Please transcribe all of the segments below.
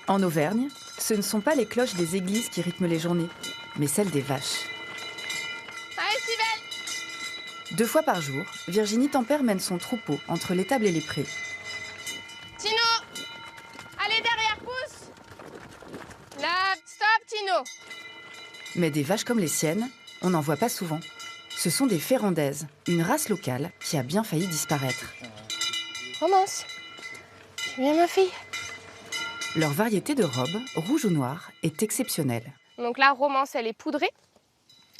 En Auvergne, ce ne sont pas les cloches des églises qui rythment les journées, mais celles des vaches. Allez, Sybelle! 2 fois par jour, Virginie Tempère mène son troupeau entre l'étable et les prés. Tino! Allez, derrière, pousse! Là, stop, Tino! Mais des vaches comme les siennes, on n'en voit pas souvent. Ce sont des Ferrandaises, une race locale qui a bien failli disparaître. Romance. Tu viens, ma fille? Leur variété de robe, rouge ou noire, est exceptionnelle. Donc là, Romance, elle est poudrée.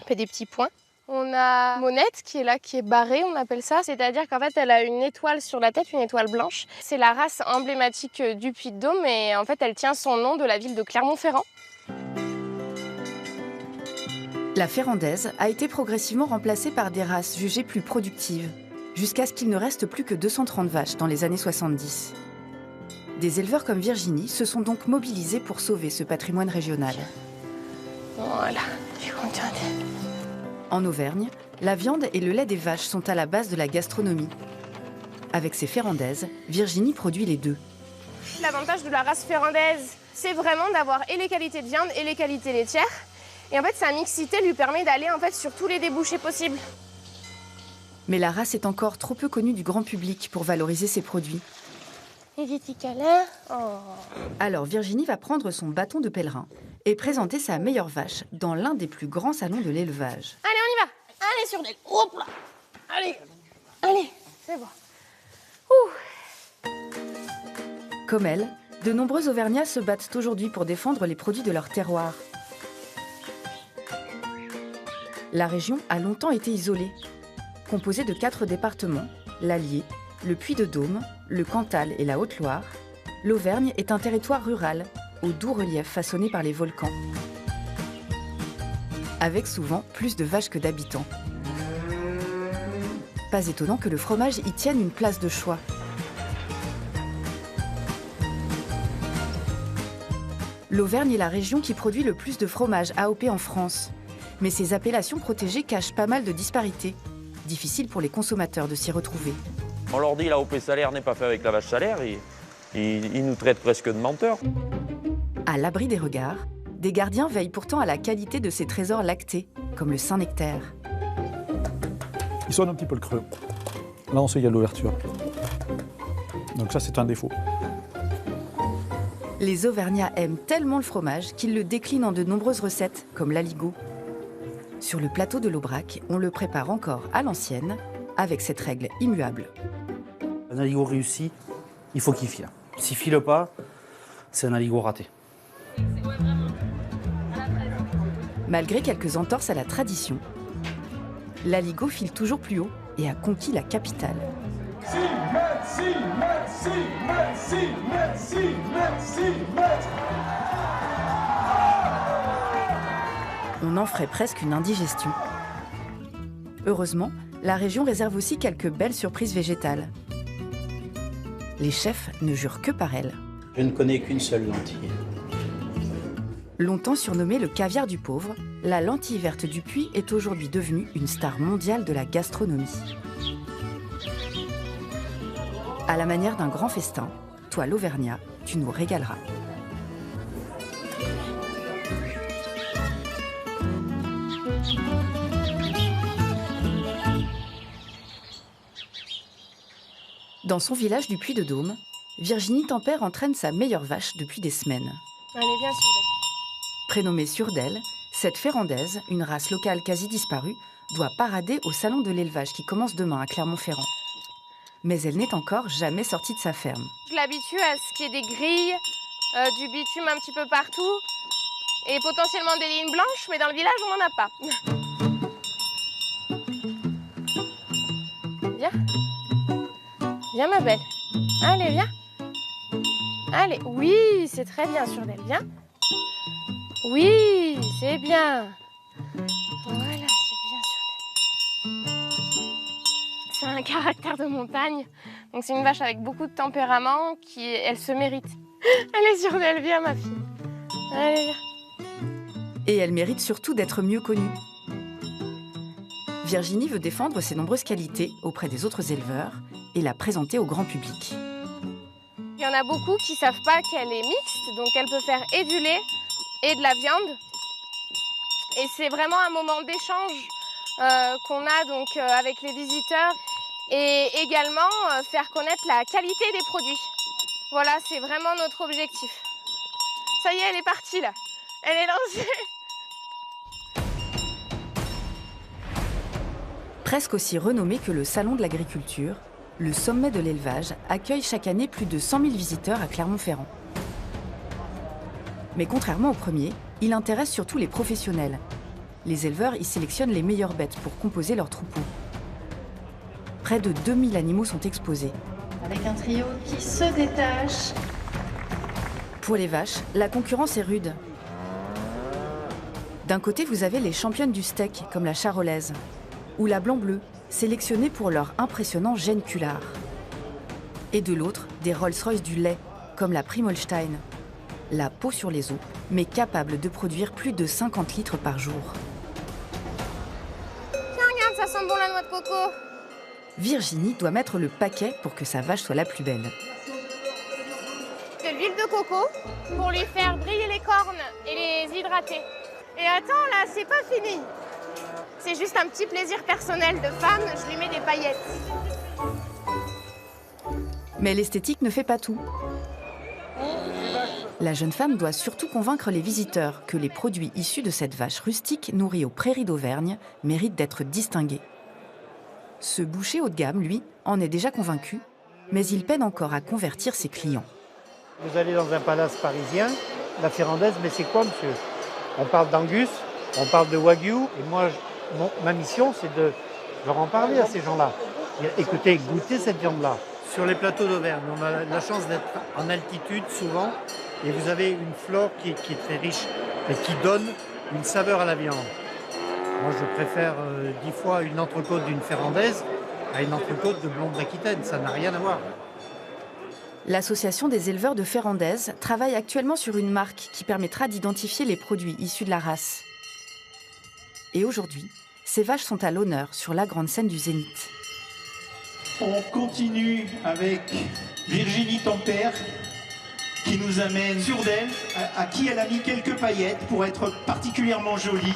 Elle fait des petits points. On a Monette qui est là, qui est barrée, on appelle ça. C'est-à-dire qu'en fait, elle a une étoile sur la tête, une étoile blanche. C'est la race emblématique du Puy-de-Dôme et en fait, elle tient son nom de la ville de Clermont-Ferrand. La Ferrandaise a été progressivement remplacée par des races jugées plus productives, jusqu'à ce qu'il ne reste plus que 230 vaches dans les années 70. Des éleveurs comme Virginie se sont donc mobilisés pour sauver ce patrimoine régional. Voilà, je suis contente. En Auvergne, la viande et le lait des vaches sont à la base de la gastronomie. Avec ses Ferrandaises, Virginie produit les deux. L'avantage de la race ferrandaise, c'est vraiment d'avoir et les qualités de viande et les qualités laitières. Et en fait, sa mixité lui permet d'aller en fait sur tous les débouchés possibles. Mais la race est encore trop peu connue du grand public pour valoriser ses produits. Et des petits câlins. Oh. Alors Virginie va prendre son bâton de pèlerin et présenter sa meilleure vache dans l'un des plus grands salons de l'élevage. Allez, on y va. Allez, sur d'elle. Hop là. Allez. Allez, c'est bon. Ouh. Comme elle, de nombreux Auvergnats se battent aujourd'hui pour défendre les produits de leur terroir. La région a longtemps été isolée. Composée de 4 départements, l'Allier, le Puy-de-Dôme, le Cantal et la Haute-Loire, l'Auvergne est un territoire rural, au doux relief façonné par les volcans. Avec souvent plus de vaches que d'habitants. Pas étonnant que le fromage y tienne une place de choix. L'Auvergne est la région qui produit le plus de fromage AOP en France. Mais ces appellations protégées cachent pas mal de disparités. Difficile pour les consommateurs de s'y retrouver. On leur dit l'AOP salaire n'est pas fait avec la vache salaire, ils nous traitent presque de menteurs. À l'abri des regards, des gardiens veillent pourtant à la qualité de ces trésors lactés, comme le Saint-Nectaire. Il sonne un petit peu le creux. Là, on sait qu'il y a de l'ouverture. Donc ça, c'est un défaut. Les Auvergnats aiment tellement le fromage qu'ils le déclinent en de nombreuses recettes, comme l'aligot. Sur le plateau de l'Aubrac, on le prépare encore à l'ancienne, avec cette règle immuable. Un aligot réussi, il faut qu'il file. S'il file pas, c'est un aligot raté. Malgré quelques entorses à la tradition, l'aligot file toujours plus haut et a conquis la capitale. On en ferait presque une indigestion. Heureusement, la région réserve aussi quelques belles surprises végétales. Les chefs ne jurent que par elles. Je ne connais qu'une seule lentille. Longtemps surnommée le caviar du pauvre, la lentille verte du Puy est aujourd'hui devenue une star mondiale de la gastronomie. À la manière d'un grand festin, toi l'Auvergnat, tu nous régaleras. Dans son village du Puy-de-Dôme, Virginie Tempère entraîne sa meilleure vache depuis des semaines. Allez, viens, Surdelle. Prénommée Surdelle, cette Ferrandaise, une race locale quasi disparue, doit parader au salon de l'élevage qui commence demain à Clermont-Ferrand. Mais elle n'est encore jamais sortie de sa ferme. Je l'habitue à ce qu'il y ait des grilles, du bitume un petit peu partout et potentiellement des lignes blanches, mais dans le village, on n'en a pas. Viens. Viens, ma belle. Allez, viens. Allez, oui, c'est très bien, Surdelle. Viens. Oui, c'est bien. Voilà, c'est bien, Surdelle. C'est un caractère de montagne. Donc c'est une vache avec beaucoup de tempérament, elle se mérite. Allez, Surdelle, viens, ma fille. Allez, viens. Et elle mérite surtout d'être mieux connue. Virginie veut défendre ses nombreuses qualités auprès des autres éleveurs et la présenter au grand public. Il y en a beaucoup qui ne savent pas qu'elle est mixte, donc elle peut faire et du lait et de la viande. Et c'est vraiment un moment d'échange qu'on a donc avec les visiteurs et également faire connaître la qualité des produits. Voilà, c'est vraiment notre objectif. Ça y est, elle est partie là. Elle est lancée. Presque aussi renommé que le Salon de l'agriculture, le sommet de l'élevage accueille chaque année plus de 100 000 visiteurs à Clermont-Ferrand. Mais contrairement au premier, il intéresse surtout les professionnels. Les éleveurs y sélectionnent les meilleures bêtes pour composer leur troupeau. Près de 2000 animaux sont exposés. Avec un trio qui se détache. Pour les vaches, la concurrence est rude. D'un côté, vous avez les championnes du steak, comme la charolaise, ou la blanc-bleu, sélectionnée pour leur impressionnant gène culard. Et de l'autre, des Rolls-Royce du lait, comme la Primolstein. La peau sur les os, mais capable de produire plus de 50 litres par jour. Tiens, regarde, ça sent bon la noix de coco. Virginie doit mettre le paquet pour que sa vache soit la plus belle. De l'huile de coco pour lui faire briller les cornes et les hydrater. Et attends, là, c'est pas fini. C'est juste un petit plaisir personnel de femme, je lui mets des paillettes. Mais l'esthétique ne fait pas tout. La jeune femme doit surtout convaincre les visiteurs que les produits issus de cette vache rustique nourrie aux prairies d'Auvergne méritent d'être distingués. Ce boucher haut de gamme, lui, en est déjà convaincu, mais il peine encore à convertir ses clients. Vous allez dans un palace parisien, la Ferrandaise, mais c'est quoi, monsieur? On parle d'Angus, on parle de Wagyu, et moi, ma mission, c'est de leur en parler à ces gens-là. Écoutez, goûtez cette viande-là. Sur les plateaux d'Auvergne, on a la chance d'être en altitude souvent, et vous avez une flore qui est très riche, et qui donne une saveur à la viande. Moi, je préfère 10 fois une entrecôte d'une Ferrandaise à une entrecôte de blonde d'Aquitaine, ça n'a rien à voir. L'association des éleveurs de Ferrandaise travaille actuellement sur une marque qui permettra d'identifier les produits issus de la race. Et aujourd'hui, ces vaches sont à l'honneur sur la grande scène du Zénith. On continue avec Virginie Tempère qui nous amène sur d'elle, à qui elle a mis quelques paillettes pour être particulièrement jolie.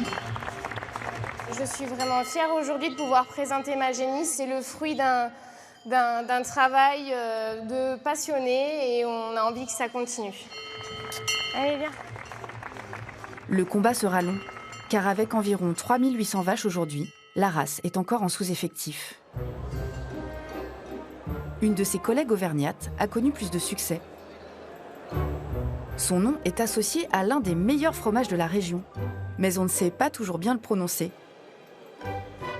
Je suis vraiment fière aujourd'hui de pouvoir présenter ma génisse. C'est le fruit d'un travail de passionné et on a envie que ça continue. Allez, viens. Le combat sera long, car avec environ 3800 vaches aujourd'hui, la race est encore en sous-effectif. Une de ses collègues auvergnates a connu plus de succès. Son nom est associé à l'un des meilleurs fromages de la région, mais on ne sait pas toujours bien le prononcer.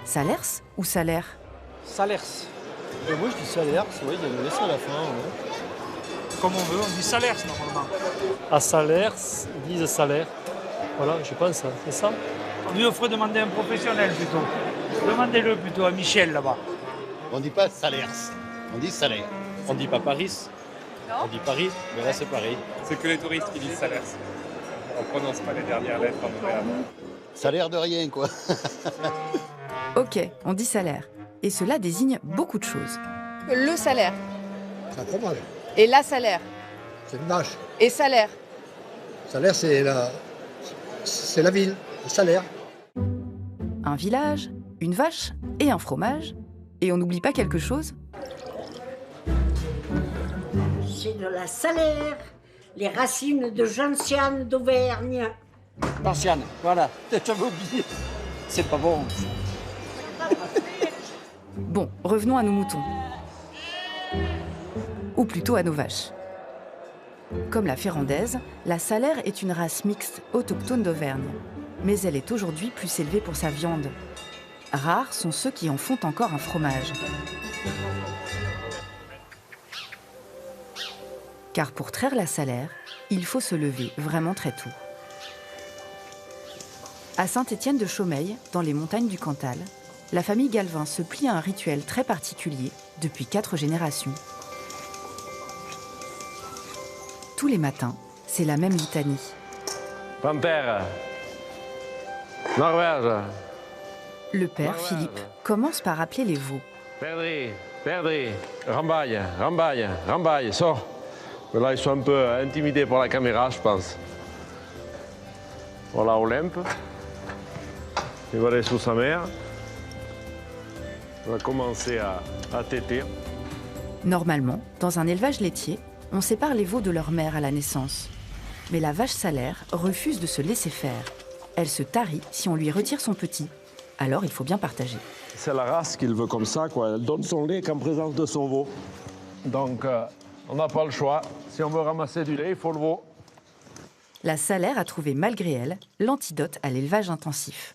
Salers ou Salers? Salers. Moi je dis Salers, oui, il y a le S à la fin. Ouais. Comme on veut, on dit Salers normalement. À Salers, ils disent Salaire. Voilà, je pense, c'est ça. On lui offre demander à un professionnel plutôt. Demandez-le plutôt à Michel là-bas. On ne dit pas Salers, on dit Salaire. On dit pas Paris. Non. On dit Paris, mais là c'est Paris. C'est que les touristes qui disent Salers. On ne prononce pas les dernières lettres en Auvergne. Ça a l'air de rien, quoi. Ok, on dit salaire. Et cela désigne beaucoup de choses. Le salaire. C'est un fromage. Et la salaire. C'est une vache. Et salaire. Salaire, c'est la ville, le salaire. Un village, une vache et un fromage. Et on n'oublie pas quelque chose? C'est de la salaire, les racines de gentiane d'Auvergne. Gentiane, voilà, j'avais oublié. C'est pas bon. Bon, revenons à nos moutons. Ou plutôt à nos vaches. Comme la Ferrandaise, la Salaire est une race mixte autochtone d'Auvergne. Mais elle est aujourd'hui plus élevée pour sa viande. Rares sont ceux qui en font encore un fromage. Car pour traire la Salaire, il faut se lever vraiment très tôt. À Saint-Étienne-de-Chaumeil, dans les montagnes du Cantal, la famille Galvin se plie à un rituel très particulier depuis 4 générations. Tous les matins, c'est la même litanie. Panthère, Norvège. Le père, Philippe, commence par appeler les veaux. Perdri, Perdri, Rambaille, Rambaille, Rambaille, sors. Là, ils sont un peu intimidés par la caméra, je pense. Voilà Olympe. Il va aller sous sa mère. Il va commencer à téter. Normalement, dans un élevage laitier, on sépare les veaux de leur mère à la naissance. Mais la vache salaire refuse de se laisser faire. Elle se tarit si on lui retire son petit. Alors il faut bien partager. C'est la race qu'il veut comme ça, quoi. Elle donne son lait qu'en présence de son veau. Donc, on n'a pas le choix. Si on veut ramasser du lait, il faut le veau. La salaire a trouvé, malgré elle, l'antidote à l'élevage intensif.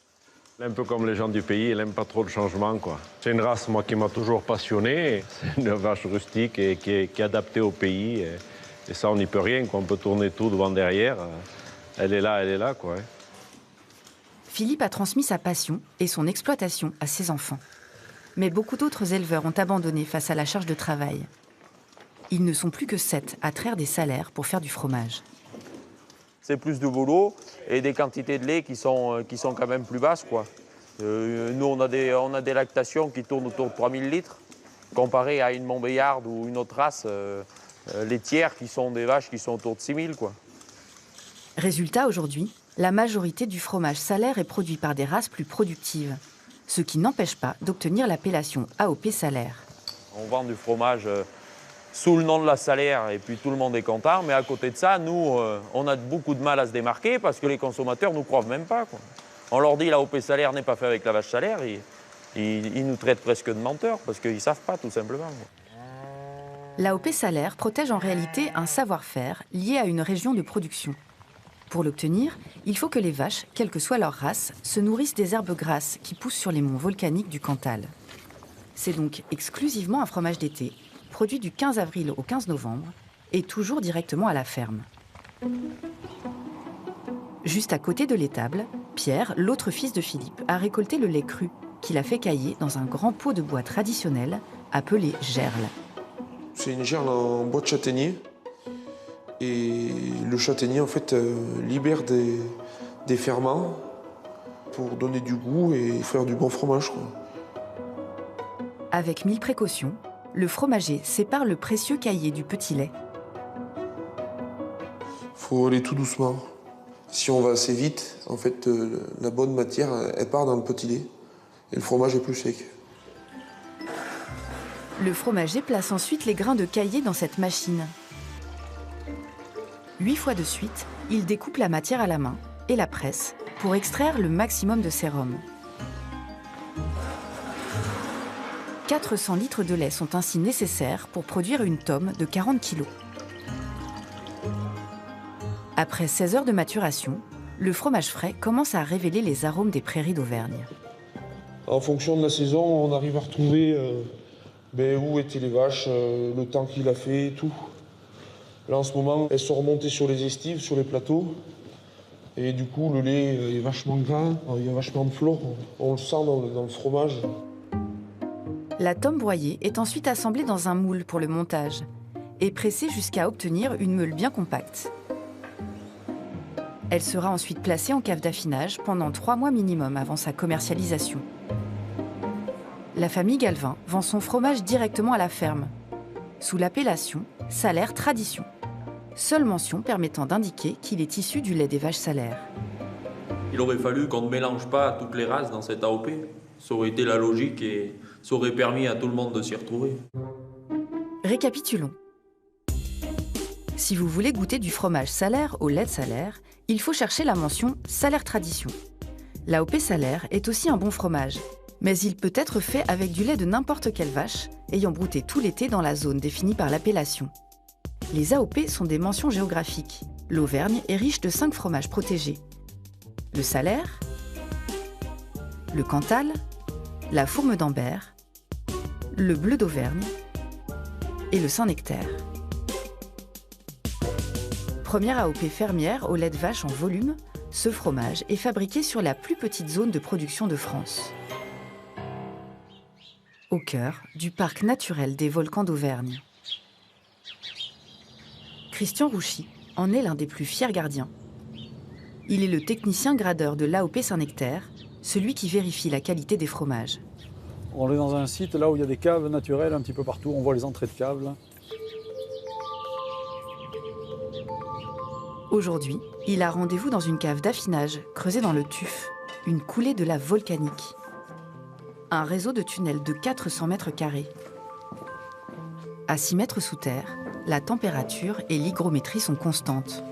Un peu comme les gens du pays, elle n'aime pas trop le changement, quoi. C'est une race, moi, qui m'a toujours passionné. C'est une vache rustique et qui est adaptée au pays. Et ça, on n'y peut rien, quoi. On peut tourner tout devant, derrière. Elle est là, quoi. Philippe a transmis sa passion et son exploitation à ses enfants. Mais beaucoup d'autres éleveurs ont abandonné face à la charge de travail. Ils ne sont plus que 7 à traire des salaires pour faire du fromage. C'est plus de boulot et des quantités de lait qui sont quand même plus basses, quoi. Nous, on a des lactations qui tournent autour de 3000 litres, comparé à une Montbéliarde ou une autre race laitière qui sont des vaches qui sont autour de 6000, quoi. Résultat, aujourd'hui, la majorité du fromage salaire est produit par des races plus productives, ce qui n'empêche pas d'obtenir l'appellation AOP salaire. On vend du fromage sous le nom de la salaire et puis tout le monde est content, mais à côté de ça, nous, on a beaucoup de mal à se démarquer parce que les consommateurs ne nous croient même pas, quoi. On leur dit l'AOP salaire n'est pas fait avec la vache salaire, ils nous traitent presque de menteurs parce qu'ils ne savent pas, tout simplement. L'AOP salaire protège en réalité un savoir-faire lié à une région de production. Pour l'obtenir, il faut que les vaches, quelle que soit leur race, se nourrissent des herbes grasses qui poussent sur les monts volcaniques du Cantal. C'est donc exclusivement un fromage d'été, produit du 15 avril au 15 novembre, et toujours directement à la ferme. Juste à côté de l'étable, Pierre, l'autre fils de Philippe, a récolté le lait cru, qu'il a fait cailler dans un grand pot de bois traditionnel, appelé gerle. C'est une gerle en bois de châtaignier. Et le châtaignier, en fait, libère des ferments pour donner du goût et faire du bon fromage, quoi. Avec 1000 précautions, le fromager sépare le précieux caillé du petit lait. Faut aller tout doucement. Si on va assez vite, en fait, la bonne matière, elle part dans le petit lait. Et le fromage est plus sec. Le fromager place ensuite les grains de caillé dans cette machine. 8 fois de suite, il découpe la matière à la main et la presse pour extraire le maximum de sérum. 400 litres de lait sont ainsi nécessaires pour produire une tome de 40 kg. Après 16 heures de maturation, le fromage frais commence à révéler les arômes des prairies d'Auvergne. En fonction de la saison, on arrive à retrouver où étaient les vaches, le temps qu'il a fait et tout. Là, en ce moment, elles sont remontées sur les estives, sur les plateaux. Et du coup, le lait est vachement gras, il y a vachement de flot. On le sent dans le fromage. La tome broyée est ensuite assemblée dans un moule pour le montage et pressée jusqu'à obtenir une meule bien compacte. Elle sera ensuite placée en cave d'affinage pendant 3 mois minimum avant sa commercialisation. La famille Galvin vend son fromage directement à la ferme, sous l'appellation Salaire Tradition. Seule mention permettant d'indiquer qu'il est issu du lait des vaches salaires. Il aurait fallu qu'on ne mélange pas toutes les races dans cette AOP. Ça aurait été la logique et ça aurait permis à tout le monde de s'y retrouver. Récapitulons. Si vous voulez goûter du fromage salaire au lait de salaire, il faut chercher la mention Salaire Tradition. L'AOP salaire est aussi un bon fromage, mais il peut être fait avec du lait de n'importe quelle vache, ayant brouté tout l'été dans la zone définie par l'appellation. Les AOP sont des mentions géographiques. L'Auvergne est riche de 5 fromages protégés. Le salaire, le Cantal, la fourme d'Ambert, le bleu d'Auvergne et le Saint-Nectaire. Première AOP fermière au lait de vache en volume, ce fromage est fabriqué sur la plus petite zone de production de France. Au cœur du parc naturel des volcans d'Auvergne. Christian Rouchy en est l'un des plus fiers gardiens. Il est le technicien gradeur de l'AOP Saint-Nectaire, celui qui vérifie la qualité des fromages. On est dans un site là où il y a des caves naturelles un petit peu partout. On voit les entrées de caves là. Aujourd'hui, il a rendez-vous dans une cave d'affinage creusée dans le tuf, une coulée de lave volcanique. Un réseau de tunnels de 400 mètres carrés. À 6 mètres sous terre, la température et l'hygrométrie sont constantes.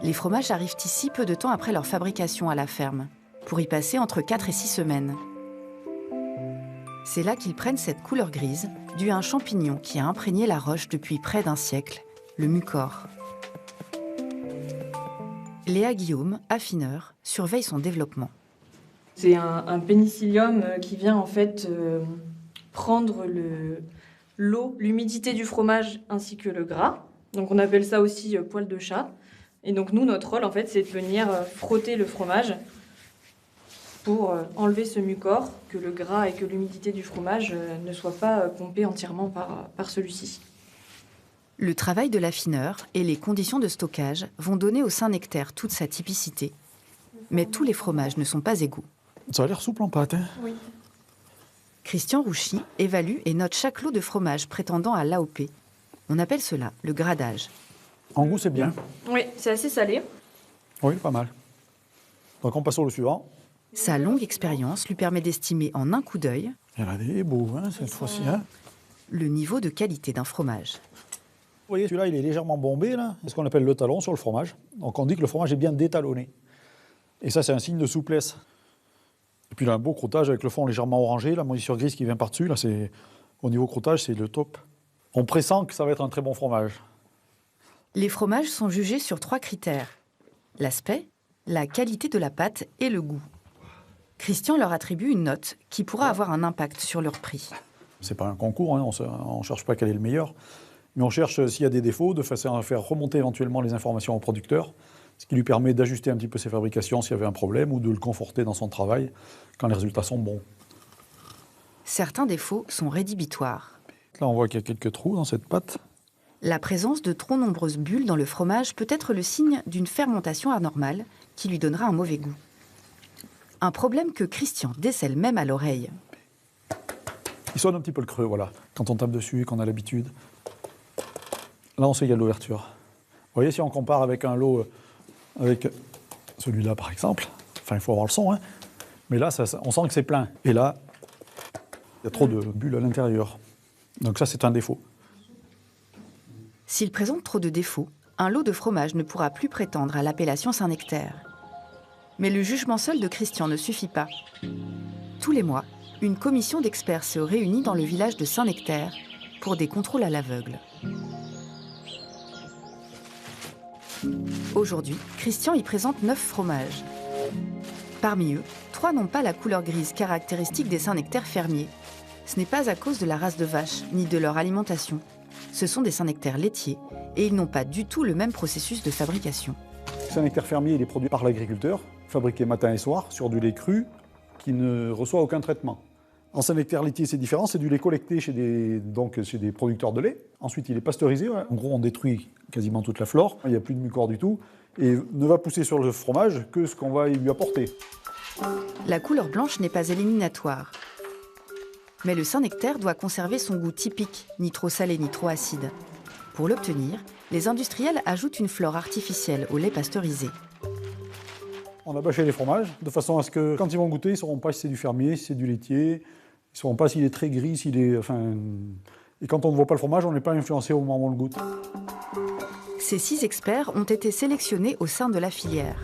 Les fromages arrivent ici peu de temps après leur fabrication à la ferme, pour y passer entre 4 et 6 semaines. C'est là qu'ils prennent cette couleur grise, due à un champignon qui a imprégné la roche depuis près d'un siècle, le mucor. Léa Guillaume, affineur, surveille son développement. C'est un pénicillium qui vient en fait prendre l'eau, l'humidité du fromage ainsi que le gras. Donc on appelle ça aussi poil de chat. Et donc nous, notre rôle en fait, c'est de venir frotter le fromage pour enlever ce mucor, que le gras et que l'humidité du fromage ne soient pas pompés entièrement par celui-ci. Le travail de l'affineur et les conditions de stockage vont donner au Saint-Nectaire toute sa typicité. Mais tous les fromages ne sont pas égaux. Ça a l'air souple en pâte, hein? Oui. Christian Rouchy évalue et note chaque lot de fromage prétendant à l'AOP. On appelle cela le gradage. En goût, c'est bien. Oui, c'est assez salé. Oui, pas mal. Donc on passe au suivant. Sa longue expérience lui permet d'estimer en un coup d'œil Il y en a des beaux, hein, cette fois-ci. Hein. Le niveau de qualité d'un fromage. Vous voyez, celui-là, il est légèrement bombé, là. C'est ce qu'on appelle le talon sur le fromage. Donc on dit que le fromage est bien détalonné. Et ça, c'est un signe de souplesse. Et puis il a un beau croûtage avec le fond légèrement orangé, la moisissure grise qui vient par-dessus. Là, c'est au niveau croûtage, c'est le top. On pressent que ça va être un très bon fromage. Les fromages sont jugés sur 3 critères. L'aspect, la qualité de la pâte et le goût. Christian leur attribue une note qui pourra avoir un impact sur leur prix. C'est pas un concours, hein, on ne cherche pas quel est le meilleur. Mais on cherche, s'il y a des défauts, de façon à faire remonter éventuellement les informations au producteur, ce qui lui permet d'ajuster un petit peu ses fabrications s'il y avait un problème ou de le conforter dans son travail quand les résultats sont bons. Certains défauts sont rédhibitoires. Là, on voit qu'il y a quelques trous dans cette pâte. La présence de trop nombreuses bulles dans le fromage peut être le signe d'une fermentation anormale qui lui donnera un mauvais goût. Un problème que Christian décèle même à l'oreille. Il sonne un petit peu le creux, voilà, quand on tape dessus et qu'on a l'habitude. Là, on sait qu'il y a de l'ouverture. Vous voyez, si on compare avec un lot, avec celui-là, par exemple, enfin, il faut avoir le son, hein, mais là, on sent que c'est plein. Et là, il y a trop de bulles à l'intérieur. Donc ça, c'est un défaut. S'il présente trop de défauts, un lot de fromage ne pourra plus prétendre à l'appellation Saint-Nectaire. Mais le jugement seul de Christian ne suffit pas. Tous les mois, une commission d'experts se réunit dans le village de Saint-Nectaire pour des contrôles à l'aveugle. Aujourd'hui, Christian y présente 9 fromages. Parmi eux, 3 n'ont pas la couleur grise caractéristique des Saint-Nectaire fermiers. Ce n'est pas à cause de la race de vache, ni de leur alimentation. Ce sont des Saint-Nectaire laitiers et ils n'ont pas du tout le même processus de fabrication. Saint-Nectaire fermier, il est produit par l'agriculteur, fabriqué matin et soir sur du lait cru qui ne reçoit aucun traitement. En Saint-Nectaire laitier, c'est différent, c'est du lait collecté chez des producteurs de lait. Ensuite, il est pasteurisé. En gros, on détruit quasiment toute la flore, il n'y a plus de mucor du tout, et ne va pousser sur le fromage que ce qu'on va lui apporter. La couleur blanche n'est pas éliminatoire. Mais le Saint-Nectaire doit conserver son goût typique, ni trop salé ni trop acide. Pour l'obtenir, les industriels ajoutent une flore artificielle au lait pasteurisé. On a bâché les fromages, de façon à ce que, quand ils vont goûter, ils ne sauront pas si c'est du fermier, si c'est du laitier, ils ne sauront pas s'il est très gris, s'il est... Enfin... Et quand on ne voit pas le fromage, on n'est pas influencé au moment où on le goûte. Ces 6 experts ont été sélectionnés au sein de la filière.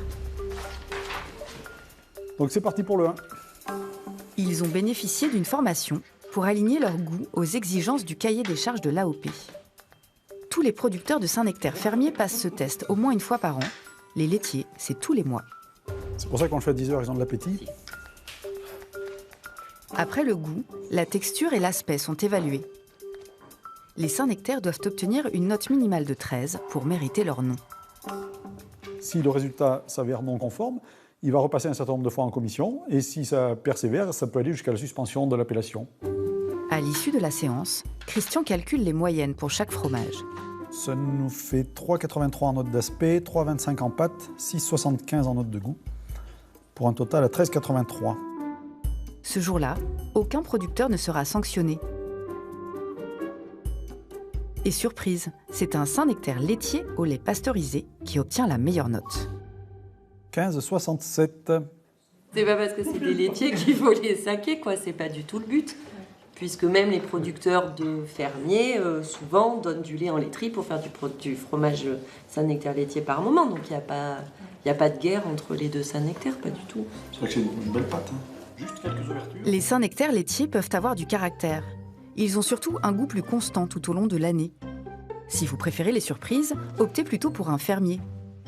Donc c'est parti pour le 1. Ils ont bénéficié d'une formation pour aligner leur goût aux exigences du cahier des charges de l'AOP. Tous les producteurs de Saint-Nectaire fermier passent ce test au moins une fois par an. Les laitiers, c'est tous les mois. C'est pour ça qu'on le fait à 10 heures, ils ont de l'appétit. Après le goût, la texture et l'aspect sont évalués. Les Saint-Nectaire doivent obtenir une note minimale de 13 pour mériter leur nom. Si le résultat s'avère non conforme, il va repasser un certain nombre de fois en commission, et si ça persévère, ça peut aller jusqu'à la suspension de l'appellation. À l'issue de la séance, Christian calcule les moyennes pour chaque fromage. Ça nous fait 3,83 en note d'aspect, 3,25 en pâte, 6,75 en note de goût, pour un total à 13,83. Ce jour-là, aucun producteur ne sera sanctionné. Et surprise, c'est un Saint-Nectaire laitier au lait pasteurisé qui obtient la meilleure note. 15,67. C'est pas parce que c'est des laitiers qu'il faut les saquer, quoi. C'est pas du tout le but. Puisque même les producteurs de fermiers, souvent, donnent du lait en laiterie pour faire du fromage Saint-Nectaire laitier par moment. Donc il n'y a pas de guerre entre les deux Saint-Nectaire, pas du tout. C'est vrai que c'est une belle pâte. Hein. Juste quelques ouvertures. Les Saint-Nectaire laitiers peuvent avoir du caractère. Ils ont surtout un goût plus constant tout au long de l'année. Si vous préférez les surprises, optez plutôt pour un fermier.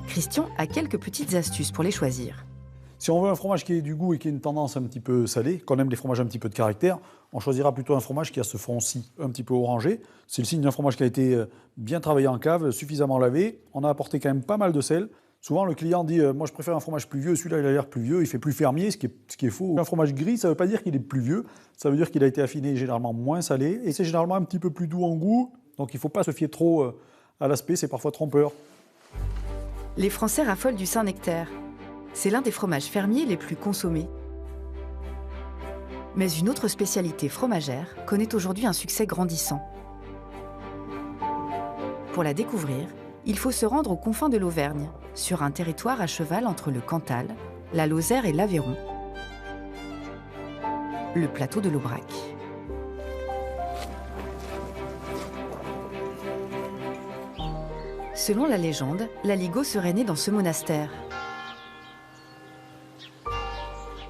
Christian a quelques petites astuces pour les choisir. Si on veut un fromage qui ait du goût et qui ait une tendance un petit peu salée, qu'on aime les fromages un petit peu de caractère, on choisira plutôt un fromage qui a ce fond-ci un petit peu orangé. C'est le signe d'un fromage qui a été bien travaillé en cave, suffisamment lavé. On a apporté quand même pas mal de sel. Souvent, le client dit moi je préfère un fromage plus vieux, celui-là il a l'air plus vieux, il fait plus fermier, ce qui est faux. Un fromage gris, ça ne veut pas dire qu'il est plus vieux, ça veut dire qu'il a été affiné généralement moins salé et c'est généralement un petit peu plus doux en goût. Donc il ne faut pas se fier trop à l'aspect, c'est parfois trompeur. Les Français raffolent du Saint-Nectaire. C'est l'un des fromages fermiers les plus consommés. Mais une autre spécialité fromagère connaît aujourd'hui un succès grandissant. Pour la découvrir, il faut se rendre aux confins de l'Auvergne, sur un territoire à cheval entre le Cantal, la Lozère et l'Aveyron, le plateau de l'Aubrac. Selon la légende, l'aligot serait né dans ce monastère.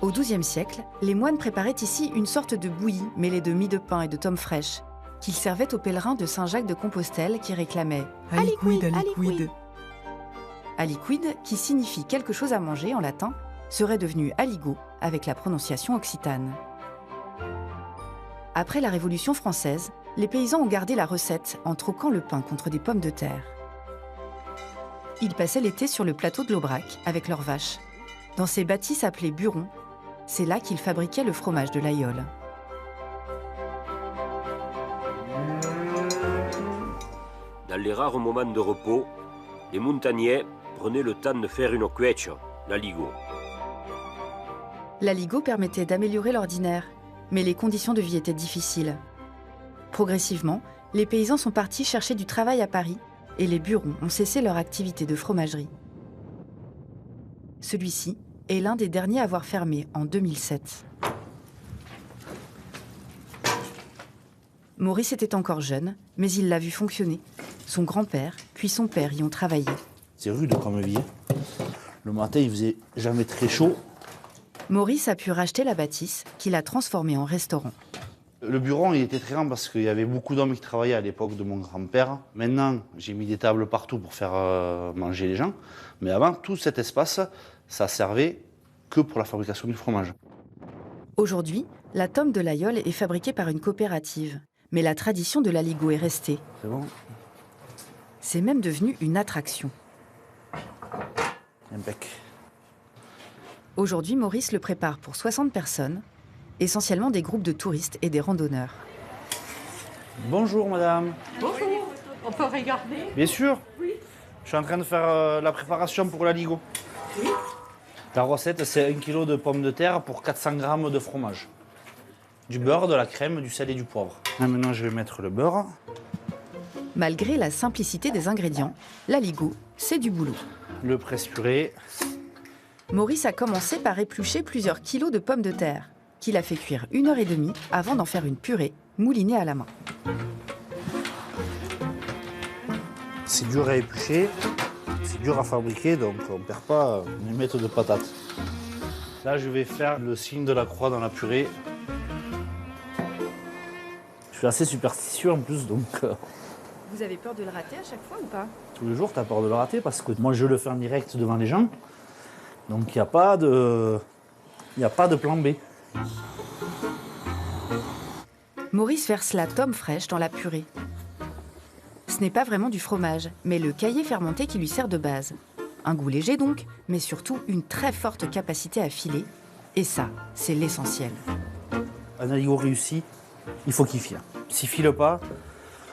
Au XIIe siècle, les moines préparaient ici une sorte de bouillie mêlée de mie de pain et de tomes fraîches, qu'ils servaient aux pèlerins de Saint-Jacques-de-Compostelle qui réclamaient « aliquid, aliquid ». Aliquid, qui signifie quelque chose à manger en latin, serait devenu aligot avec la prononciation occitane. Après la Révolution française, les paysans ont gardé la recette en troquant le pain contre des pommes de terre. Ils passaient l'été sur le plateau de l'Aubrac avec leurs vaches. Dans ces bâtisses appelées burons, c'est là qu'ils fabriquaient le fromage de l'aïeul. Dans les rares moments de repos, les montagnais prenaient le temps de faire une quetch, l'aligot. L'aligot permettait d'améliorer l'ordinaire, mais les conditions de vie étaient difficiles. Progressivement, les paysans sont partis chercher du travail à Paris et les burons ont cessé leur activité de fromagerie. Celui-ci est l'un des derniers à avoir fermé en 2007. Maurice était encore jeune, mais il l'a vu fonctionner. Son grand-père, puis son père y ont travaillé. C'est rude comme vie. Le matin, il faisait jamais très chaud. Maurice a pu racheter la bâtisse, qu'il a transformée en restaurant. Le bureau, il était très grand parce qu'il y avait beaucoup d'hommes qui travaillaient à l'époque de mon grand-père. Maintenant, j'ai mis des tables partout pour faire manger les gens. Mais avant, tout cet espace, ça servait que pour la fabrication du fromage. Aujourd'hui, la tome de l'aïeul est fabriquée par une coopérative. Mais la tradition de l'aligot est restée. C'est bon. C'est même devenu une attraction. Impec. Aujourd'hui, Maurice le prépare pour 60 personnes, essentiellement des groupes de touristes et des randonneurs. Bonjour madame. Bonjour, on peut regarder? Bien sûr. Oui. Je suis en train de faire la préparation pour l'aligot. Oui. La recette, c'est 1 kg de pommes de terre pour 400 g de fromage. Du beurre, de la crème, du sel et du poivre. Là, maintenant, je vais mettre le beurre. Malgré la simplicité des ingrédients, l'aligot, c'est du boulot. Le presse-purée. Maurice a commencé par éplucher plusieurs kilos de pommes de terre, qu'il a fait cuire 1h30 avant d'en faire une purée, moulinée à la main. C'est dur à éplucher, c'est dur à fabriquer, donc on ne perd pas une émette de patates. Là, je vais faire le signe de la croix dans la purée. Je suis assez superstitieux en plus, donc... Vous avez peur de le rater à chaque fois ou pas? Tous les jours, tu as peur de le rater parce que moi, je le fais en direct devant les gens. Donc, il n'y a pas de plan B. Maurice verse la tome fraîche dans la purée. Ce n'est pas vraiment du fromage, mais le caillé fermenté qui lui sert de base. Un goût léger donc, mais surtout une très forte capacité à filer. Et ça, c'est l'essentiel. Un aligot réussi, il faut qu'il file. S'il file pas,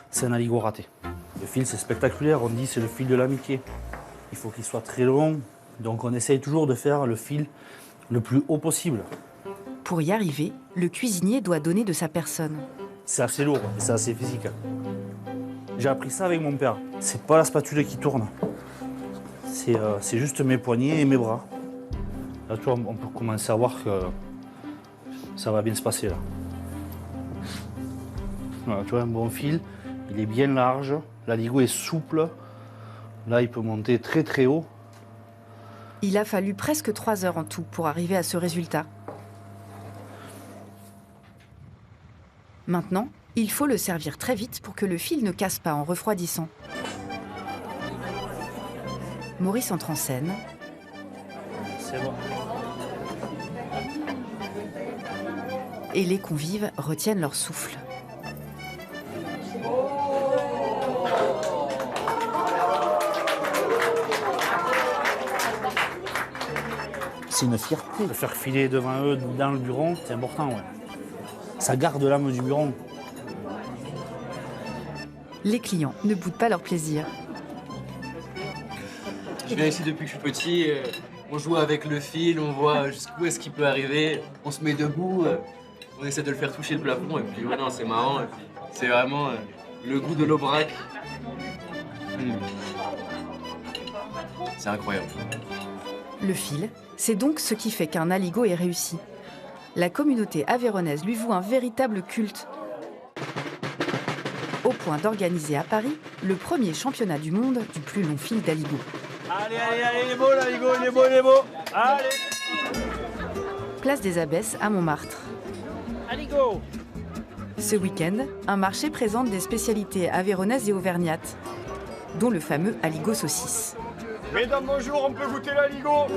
c'est un aligot raté. Le fil, c'est spectaculaire, on dit c'est le fil de l'amitié. Il faut qu'il soit très long, donc on essaye toujours de faire le fil le plus haut possible. Pour y arriver, le cuisinier doit donner de sa personne. C'est assez lourd et c'est assez physique. J'ai appris ça avec mon père. C'est pas la spatule qui tourne. C'est juste mes poignets et mes bras. Là, tu vois, on peut commencer à voir que ça va bien se passer là. Voilà, tu vois, un bon fil, il est bien large, l'aligot est souple. Là, il peut monter très très haut. Il a fallu presque 3 heures en tout pour arriver à ce résultat. Maintenant, il faut le servir très vite pour que le fil ne casse pas en refroidissant. Maurice entre en scène. C'est bon. Et les convives retiennent leur souffle. C'est une fierté de faire filer devant eux dans le buron, c'est important, ouais. Ça garde l'âme du buron. Les clients ne boudent pas leur plaisir. Je viens ici depuis que je suis petit. On joue avec le fil, on voit jusqu'où est-ce qu'il peut arriver. On se met debout, on essaie de le faire toucher le plafond. Et puis maintenant, c'est marrant. C'est vraiment le goût de l'aubrac. C'est incroyable. Le fil, c'est donc ce qui fait qu'un aligot est réussi. La communauté aveyronnaise lui voue un véritable culte. Au point d'organiser à Paris le premier championnat du monde du plus long fil d'aligot. Allez, il est beau l'aligot, il est beau. Allez. Place des Abbesses à Montmartre. Aligot. Ce week-end, un marché présente des spécialités aveyronnaises et auvergnates, dont le fameux aligot saucisse. Mesdames, bonjour, on peut goûter l'aligot.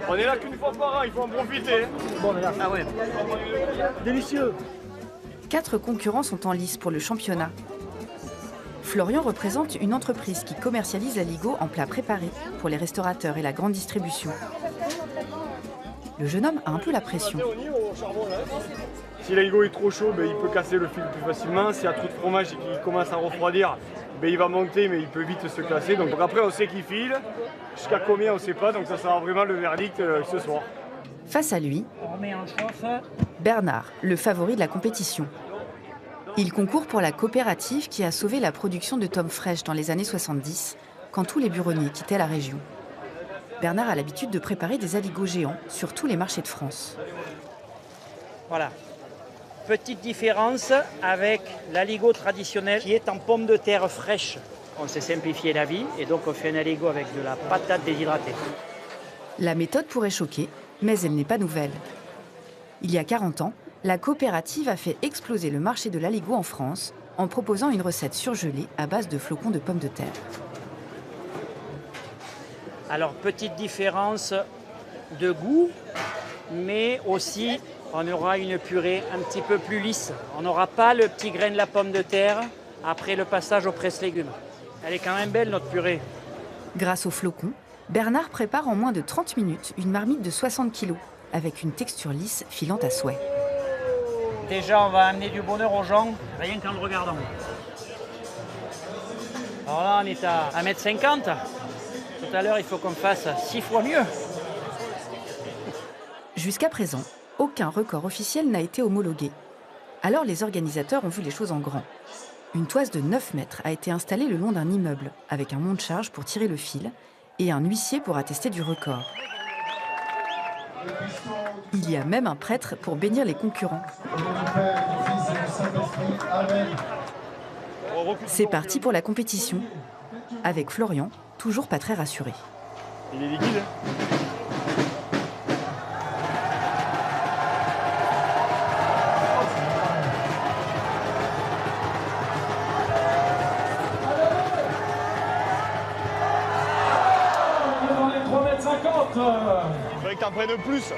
On est là qu'une fois par an, il faut en profiter. Bon, ah ouais. Délicieux. 4 concurrents sont en lice pour le championnat. Florian représente une entreprise qui commercialise l'aligot en plats préparés pour les restaurateurs et la grande distribution. Le jeune homme a un peu la pression. Si l'aligot est trop chaud, il peut casser le fil plus facilement. S'il y a trop de fromage et qu'il commence à refroidir, il va monter, mais il peut vite se casser. Donc après, on sait qu'il file. Jusqu'à combien, on ne sait pas. Donc ça sera vraiment le verdict ce soir. Face à lui, Bernard, le favori de la compétition. Il concourt pour la coopérative qui a sauvé la production de tomes fraîches dans les années 70, quand tous les buronniers quittaient la région. Bernard a l'habitude de préparer des aligots géants sur tous les marchés de France. Voilà. Petite différence avec l'aligot traditionnel qui est en pomme de terre fraîche. On s'est simplifié la vie et donc on fait un aligot avec de la patate déshydratée. La méthode pourrait choquer, mais elle n'est pas nouvelle. Il y a 40 ans, la coopérative a fait exploser le marché de l'aligot en France en proposant une recette surgelée à base de flocons de pommes de terre. Alors, petite différence de goût, mais aussi on aura une purée un petit peu plus lisse. On n'aura pas le petit grain de la pomme de terre après le passage au presse-légumes. Elle est quand même belle, notre purée. Grâce aux flocons, Bernard prépare en moins de 30 minutes une marmite de 60 kg, avec une texture lisse filant à souhait. Déjà, on va amener du bonheur aux gens, rien qu'en le regardant. Alors là, on est à 1,50 m. Tout à l'heure, il faut qu'on fasse 6 fois mieux. Jusqu'à présent, aucun record officiel n'a été homologué. Alors les organisateurs ont vu les choses en grand. Une toise de 9 mètres a été installée le long d'un immeuble, avec un monte-charge pour tirer le fil et un huissier pour attester du record. Il y a même un prêtre pour bénir les concurrents. C'est parti pour la compétition, avec Florian, toujours pas très rassuré. Il est liquide. Il faudrait que t'en prennes plus.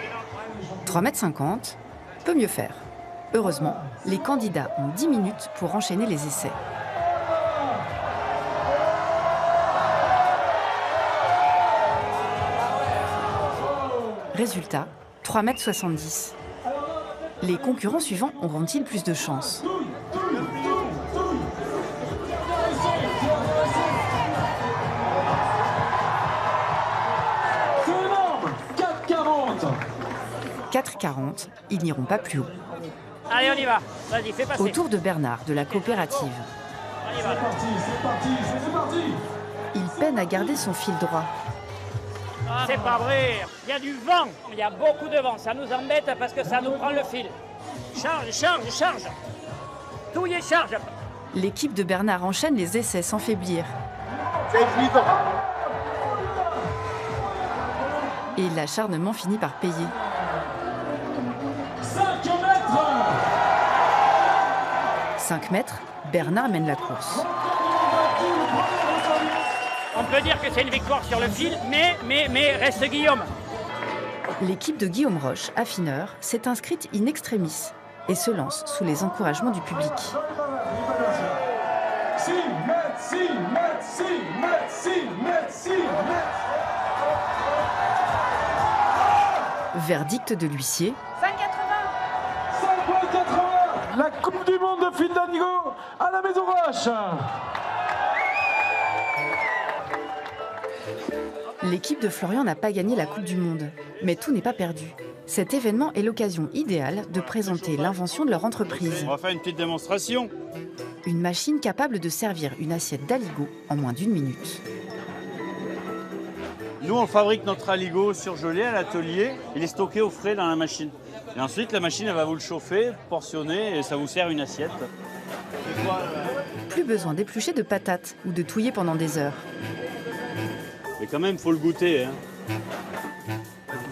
3,50 m, peut mieux faire. Heureusement, les candidats ont 10 minutes pour enchaîner les essais. Résultat, 3,70 m. Les concurrents suivants auront-ils plus de chance ? C'est énorme ! 4,40 m. 4,40 m, ils n'iront pas plus haut. Allez, on y va. Vas-y, fais passer. Au tour de Bernard, de la coopérative. Il peine à garder son fil droit. C'est pas vrai, il y a du vent, il y a beaucoup de vent, ça nous embête parce que ça nous prend le fil. Charge, charge, charge. Tout y est charge. L'équipe de Bernard enchaîne les essais sans faiblir. Et l'acharnement finit par payer. 5 mètres, Bernard mène la course. On peut dire que c'est une victoire sur le fil, mais reste Guillaume. L'équipe de Guillaume Roche, affineur, s'est inscrite in extremis et se lance sous les encouragements du public. 6 mètres, 6 mètres, 6 mètres, 6 mètres, 6 mètres. Verdict de l'huissier. 5,80. La Coupe du Monde de fil d'Anigo à la Maison Roche. L'équipe de Florian n'a pas gagné la Coupe du Monde, mais tout n'est pas perdu. Cet événement est l'occasion idéale de présenter l'invention de leur entreprise. On va faire une petite démonstration. Une machine capable de servir une assiette d'aligot en moins d'1 minute. Nous, on fabrique notre aligot surgelé à l'atelier. Il est stocké au frais dans la machine. Et ensuite, la machine elle va vous le chauffer, portionner, et ça vous sert une assiette. Plus besoin d'éplucher de patates ou de touiller pendant des heures. Mais quand même, il faut le goûter. Hein.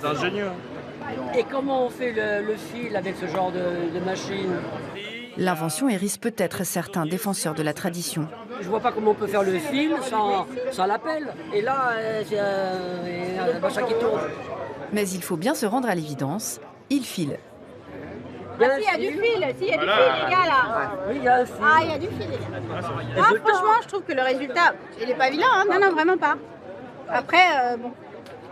C'est ingénieux. Et comment on fait le fil avec ce genre de machine? L'invention hérisse peut-être certains défenseurs de la tradition. Je vois pas comment on peut faire le fil sans la pelle. Et là, c'est un machin qui tourne. Mais il faut bien se rendre à l'évidence, il file. Ah, si, il y a du fil, si, il y a du fil, les gars, là. Oui, il y a un fil. Ah, il y a du fil, les gars. Ah, franchement, je trouve que le résultat, il n'est pas vilain, hein. Non, non, vraiment pas. Après, bon.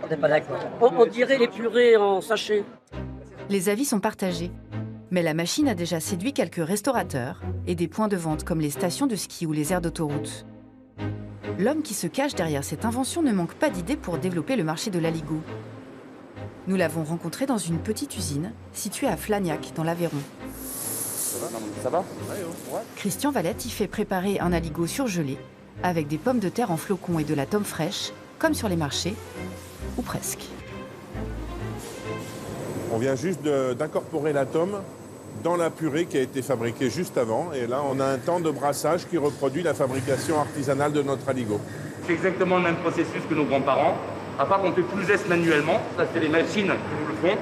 On n'est pas d'accord. On dirait les purées en sachet. Les avis sont partagés. Mais la machine a déjà séduit quelques restaurateurs et des points de vente comme les stations de ski ou les aires d'autoroute. L'homme qui se cache derrière cette invention ne manque pas d'idées pour développer le marché de l'aligot. Nous l'avons rencontré dans une petite usine située à Flagnac, dans l'Aveyron. Ça va? Christian Valette y fait préparer un aligot surgelé avec des pommes de terre en flocons et de la tome fraîche, comme sur les marchés, ou presque. On vient juste d'incorporer la tome dans la purée qui a été fabriquée juste avant. Et là, on a un temps de brassage qui reproduit la fabrication artisanale de notre aligot. C'est exactement le même processus que nos grands-parents. À part qu'on fait plus le geste manuellement, ça c'est les machines qui nous le font.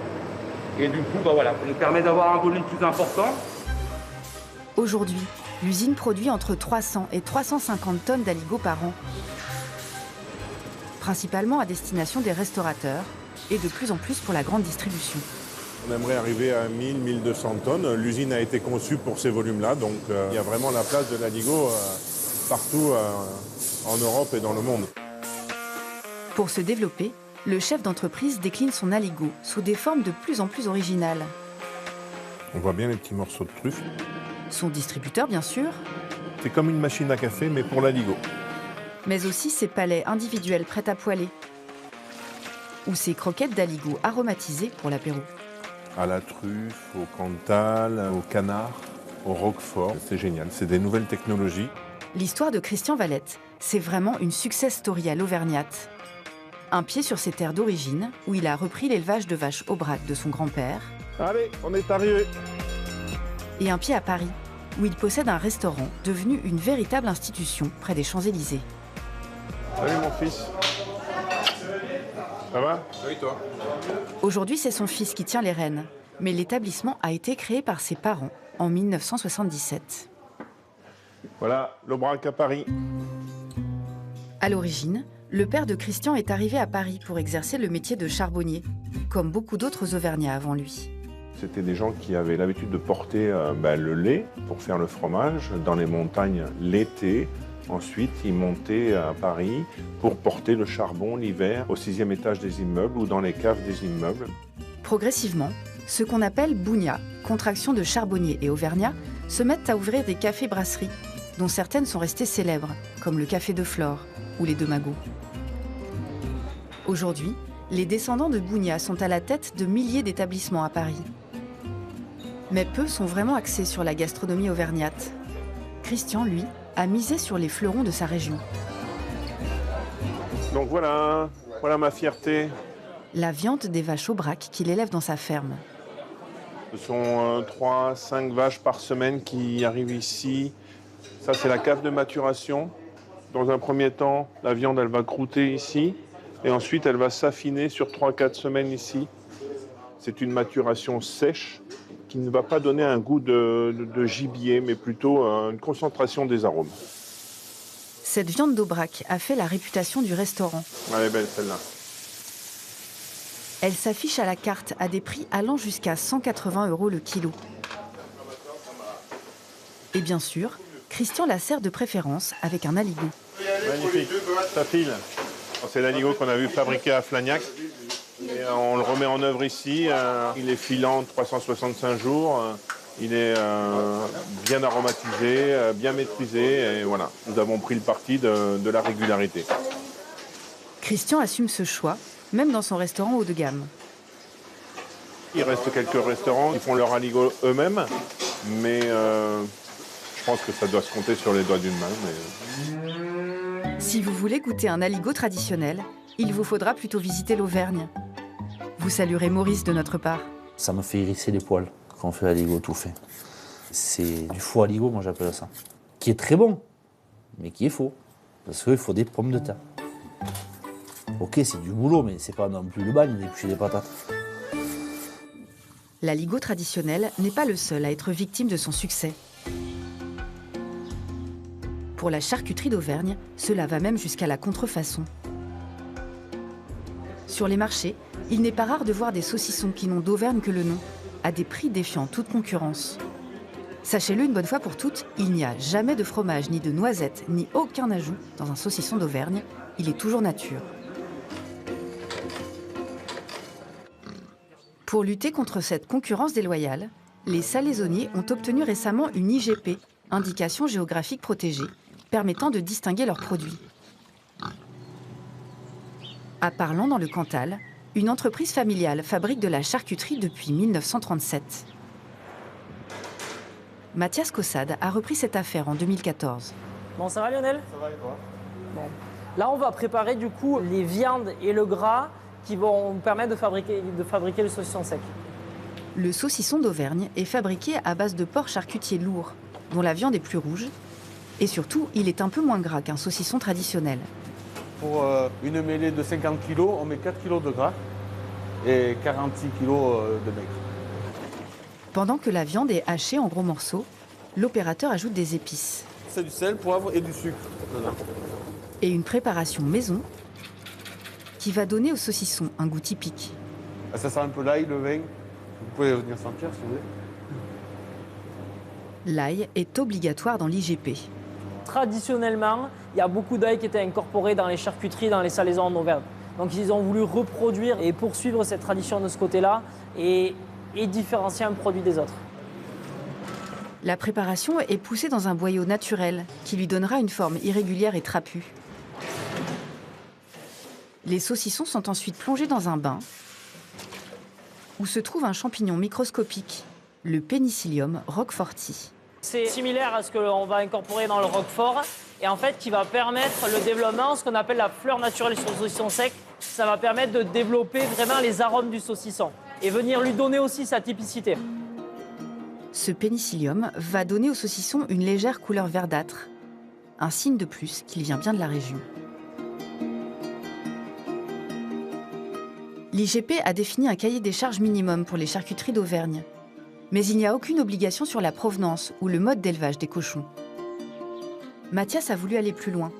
Et du coup, ça nous permet d'avoir un volume plus important. Aujourd'hui, l'usine produit entre 300 et 350 tonnes d'aligot par an. Principalement à destination des restaurateurs et de plus en plus pour la grande distribution. On aimerait arriver à 1000, 1200 tonnes. L'usine a été conçue pour ces volumes-là, donc il y a vraiment la place de l'aligot partout en Europe et dans le monde. Pour se développer, le chef d'entreprise décline son aligot sous des formes de plus en plus originales. On voit bien les petits morceaux de truffe. Son distributeur, bien sûr. C'est comme une machine à café, mais pour l'aligot. Mais aussi ses palets individuels prêts à poêler. Ou ses croquettes d'aligot aromatisées pour l'apéro. À la truffe, au Cantal, au canard, au roquefort. C'est génial, c'est des nouvelles technologies. L'histoire de Christian Valette, c'est vraiment une success story à l'Auvergnate. Un pied sur ses terres d'origine, où il a repris l'élevage de vaches Aubrac de son grand-père. Allez, on est arrivé. Et un pied à Paris, où il possède un restaurant devenu une véritable institution près des Champs-Élysées. Salut mon fils. Ça va? Oui, toi. Aujourd'hui, c'est son fils qui tient les rênes. Mais l'établissement a été créé par ses parents en 1977. Voilà, l'Aubrac à Paris. À l'origine, le père de Christian est arrivé à Paris pour exercer le métier de charbonnier, comme beaucoup d'autres Auvergnats avant lui. C'était des gens qui avaient l'habitude de porter le lait pour faire le fromage dans les montagnes l'été. Ensuite, ils montaient à Paris pour porter le charbon l'hiver au 6e étage des immeubles ou dans les caves des immeubles. Progressivement, ce qu'on appelle Bougna, contraction de charbonniers et auvergnats, se mettent à ouvrir des cafés-brasseries, dont certaines sont restées célèbres, comme le Café de Flore ou les Deux Magots. Aujourd'hui, les descendants de Bougna sont à la tête de milliers d'établissements à Paris. Mais peu sont vraiment axés sur la gastronomie auvergnate. Christian, lui, a misé sur les fleurons de sa région. Donc voilà ma fierté. La viande des vaches Aubrac qu'il élève dans sa ferme. Ce sont 3-5 vaches par semaine qui arrivent ici. Ça, c'est la cave de maturation. Dans un premier temps, la viande, elle va croûter ici. Et ensuite, elle va s'affiner sur 3-4 semaines ici. C'est une maturation sèche qui ne va pas donner un goût de gibier, mais plutôt une concentration des arômes. Cette viande d'Aubrac a fait la réputation du restaurant. Elle est belle, celle-là. Elle s'affiche à la carte à des prix allant jusqu'à 180 € le kilo. Et bien sûr, Christian la sert de préférence avec un aligot. Magnifique, ça file. C'est l'aligot qu'on a vu fabriquer à Flagnac. Et on le remet en œuvre ici. Il est filant 365 jours. Il est bien aromatisé, bien maîtrisé. Et voilà, nous avons pris le parti de la régularité. Christian assume ce choix, même dans son restaurant haut de gamme. Il reste quelques restaurants qui font leur aligot eux-mêmes. Mais je pense que ça doit se compter sur les doigts d'une main. Si vous voulez goûter un aligot traditionnel, il vous faudra plutôt visiter l'Auvergne. Vous saluerez Maurice de notre part. Ça me fait hérisser les poils quand on fait l'aligot tout fait. C'est du faux aligot, moi j'appelle ça. Qui est très bon, mais qui est faux. Parce qu'il faut des pommes de terre. Ok, c'est du boulot, mais c'est pas non plus le bagne d'éplucher des patates. L'aligot traditionnel n'est pas le seul à être victime de son succès. Pour la charcuterie d'Auvergne, cela va même jusqu'à la contrefaçon. Sur les marchés, il n'est pas rare de voir des saucissons qui n'ont d'Auvergne que le nom, à des prix défiant toute concurrence. Sachez-le une bonne fois pour toutes, il n'y a jamais de fromage, ni de noisettes, ni aucun ajout dans un saucisson d'Auvergne. Il est toujours nature. Pour lutter contre cette concurrence déloyale, les salaisonniers ont obtenu récemment une IGP, indication géographique protégée, permettant de distinguer leurs produits. À Parlant dans le Cantal, une entreprise familiale fabrique de la charcuterie depuis 1937. Mathias Caussade a repris cette affaire en 2014. Bon, ça va Lionel? Ça va et toi? Bon. Là, on va préparer du coup les viandes et le gras qui vont nous permettre de fabriquer le saucisson sec. Le saucisson d'Auvergne est fabriqué à base de porc charcutier lourd, dont la viande est plus rouge. Et surtout, il est un peu moins gras qu'un saucisson traditionnel. Pour une mêlée de 50 kg, on met 4 kg de gras et 46 kg de maigre. Pendant que la viande est hachée en gros morceaux, l'opérateur ajoute des épices. C'est du sel, poivre et du sucre dedans. Et une préparation maison qui va donner au saucisson un goût typique. Ça sent un peu l'ail, le vin. Vous pouvez venir sentir si vous voulez. L'ail est obligatoire dans l'IGP. Traditionnellement, il y a beaucoup d'ail qui était incorporé dans les charcuteries, dans les salaisons en Auvergne. Donc ils ont voulu reproduire et poursuivre cette tradition de ce côté-là et différencier un produit des autres. La préparation est poussée dans un boyau naturel qui lui donnera une forme irrégulière et trapue. Les saucissons sont ensuite plongés dans un bain où se trouve un champignon microscopique, le Penicillium roqueforti. C'est similaire à ce que l'on va incorporer dans le roquefort et en fait qui va permettre le développement, ce qu'on appelle la fleur naturelle sur le saucisson sec. Ça va permettre de développer vraiment les arômes du saucisson et venir lui donner aussi sa typicité. Ce pénicillium va donner au saucisson une légère couleur verdâtre, un signe de plus qu'il vient bien de la région. L'IGP a défini un cahier des charges minimum pour les charcuteries d'Auvergne. Mais il n'y a aucune obligation sur la provenance ou le mode d'élevage des cochons. Mathias a voulu aller plus loin.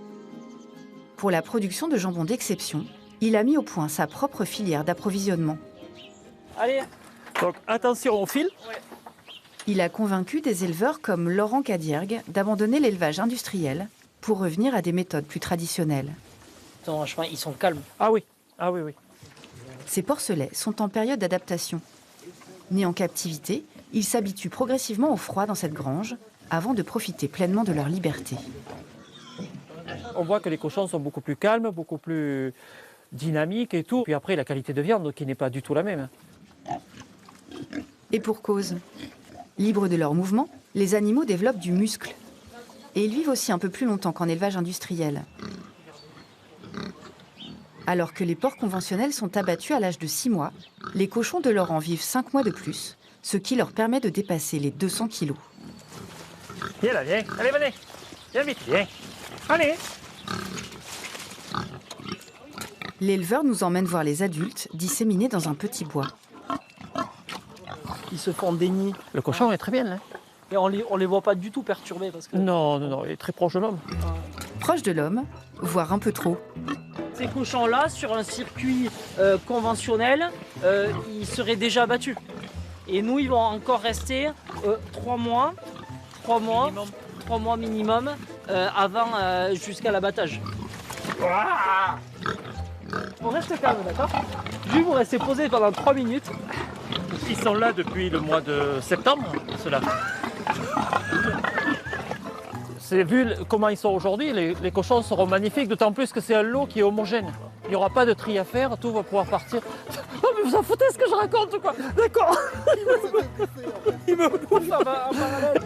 Pour la production de jambon d'exception, il a mis au point sa propre filière d'approvisionnement. Allez, donc attention au fil. Ouais. Il a convaincu des éleveurs comme Laurent Cadiergue d'abandonner l'élevage industriel pour revenir à des méthodes plus traditionnelles. Franchement, ils sont calmes. Ah oui, oui. Ces porcelets sont en période d'adaptation. Nés en captivité, ils s'habituent progressivement au froid dans cette grange avant de profiter pleinement de leur liberté. On voit que les cochons sont beaucoup plus calmes, beaucoup plus dynamiques et tout. Puis après, la qualité de viande qui n'est pas du tout la même. Et pour cause. Libres de leurs mouvements, les animaux développent du muscle. Et ils vivent aussi un peu plus longtemps qu'en élevage industriel. Alors que les porcs conventionnels sont abattus à l'âge de 6 mois, les cochons de leur rang vivent 5 mois de plus, ce qui leur permet de dépasser les 200 kilos. Viens là, viens. Allez, venez. Viens vite, viens. Allez. L'éleveur nous emmène voir les adultes disséminés dans un petit bois. Ils se font des nids. Le cochon est très bien, là. Et on les voit pas du tout perturbés parce que... Non, il est très proche de l'homme. Proche de l'homme, voire un peu trop. Ces cochons-là, sur un circuit conventionnel, ils seraient déjà abattus. Et nous, ils vont encore rester 3 mois minimum avant jusqu'à l'abattage. On reste calme, d'accord? Juste, vous restez posé pendant 3 minutes. Ils sont là depuis le mois de septembre, ceux-là. Vu comment ils sont aujourd'hui, les cochons seront magnifiques, d'autant plus que c'est un lot qui est homogène. Il n'y aura pas de tri à faire, tout va pouvoir partir. Non mais vous en foutez ce que je raconte quoi? D'accord. Il me bouffe en parallèle.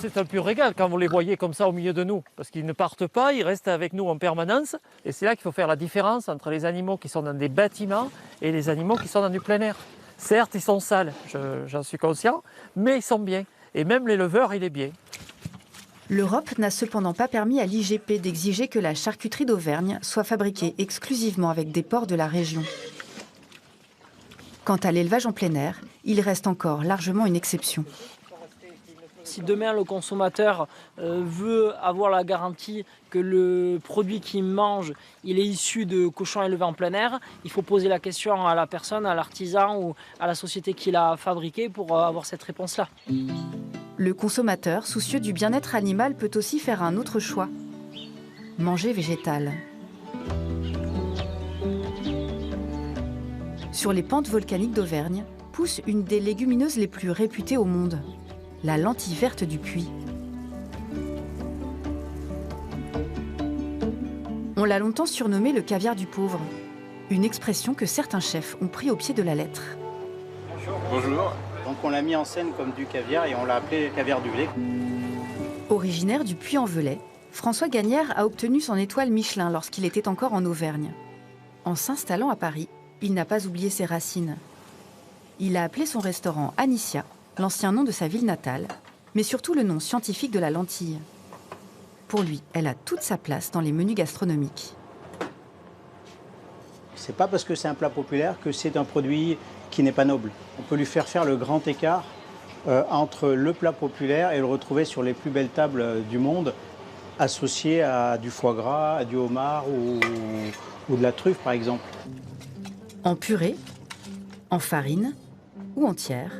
C'est un pur régal quand vous les voyez comme ça au milieu de nous, parce qu'ils ne partent pas, ils restent avec nous en permanence. Et c'est là qu'il faut faire la différence entre les animaux qui sont dans des bâtiments et les animaux qui sont dans du plein air. Certes, ils sont sales, j'en suis conscient, mais ils sont bien. Et même l'éleveur, il est bien. L'Europe n'a cependant pas permis à l'IGP d'exiger que la charcuterie d'Auvergne soit fabriquée exclusivement avec des porcs de la région. Quant à l'élevage en plein air, il reste encore largement une exception. Si demain le consommateur veut avoir la garantie que le produit qu'il mange, il est issu de cochons élevés en plein air, il faut poser la question à la personne, à l'artisan ou à la société qui l'a fabriqué pour avoir cette réponse-là. Le consommateur, soucieux du bien-être animal, peut aussi faire un autre choix. Manger végétal. Sur les pentes volcaniques d'Auvergne, pousse une des légumineuses les plus réputées au monde, la lentille verte du Puy. On l'a longtemps surnommé le caviar du pauvre, une expression que certains chefs ont pris au pied de la lettre. Bonjour. Donc on l'a mis en scène comme du caviar et on l'a appelé caviar du blé. Originaire du Puy-en-Velay, François Gagnère a obtenu son étoile Michelin lorsqu'il était encore en Auvergne. En s'installant à Paris, il n'a pas oublié ses racines. Il a appelé son restaurant Anicia, l'ancien nom de sa ville natale, mais surtout le nom scientifique de la lentille. Pour lui, elle a toute sa place dans les menus gastronomiques. C'est pas parce que c'est un plat populaire que c'est un produit qui n'est pas noble. On peut lui faire le grand écart entre le plat populaire et le retrouver sur les plus belles tables du monde, associé à du foie gras, à du homard ou de la truffe par exemple. En purée, en farine ou entière,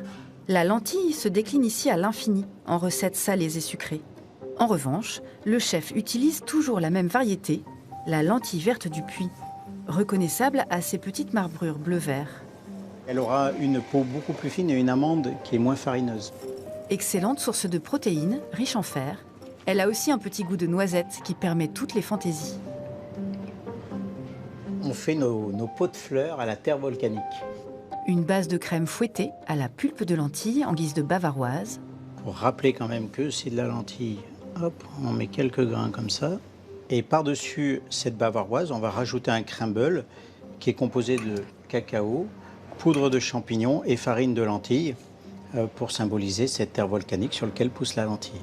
la lentille se décline ici à l'infini en recettes salées et sucrées. En revanche, le chef utilise toujours la même variété, la lentille verte du Puy, reconnaissable à ses petites marbrures bleu-vert. Elle aura une peau beaucoup plus fine et une amande qui est moins farineuse. Excellente source de protéines, riche en fer, elle a aussi un petit goût de noisette qui permet toutes les fantaisies. On fait nos pots de fleurs à la terre volcanique. Une base de crème fouettée à la pulpe de lentilles en guise de bavaroise. Pour rappeler quand même que c'est de la lentille, hop, on met quelques grains comme ça. Et par-dessus cette bavaroise, on va rajouter un crumble qui est composé de cacao, poudre de champignons et farine de lentilles pour symboliser cette terre volcanique sur laquelle pousse la lentille.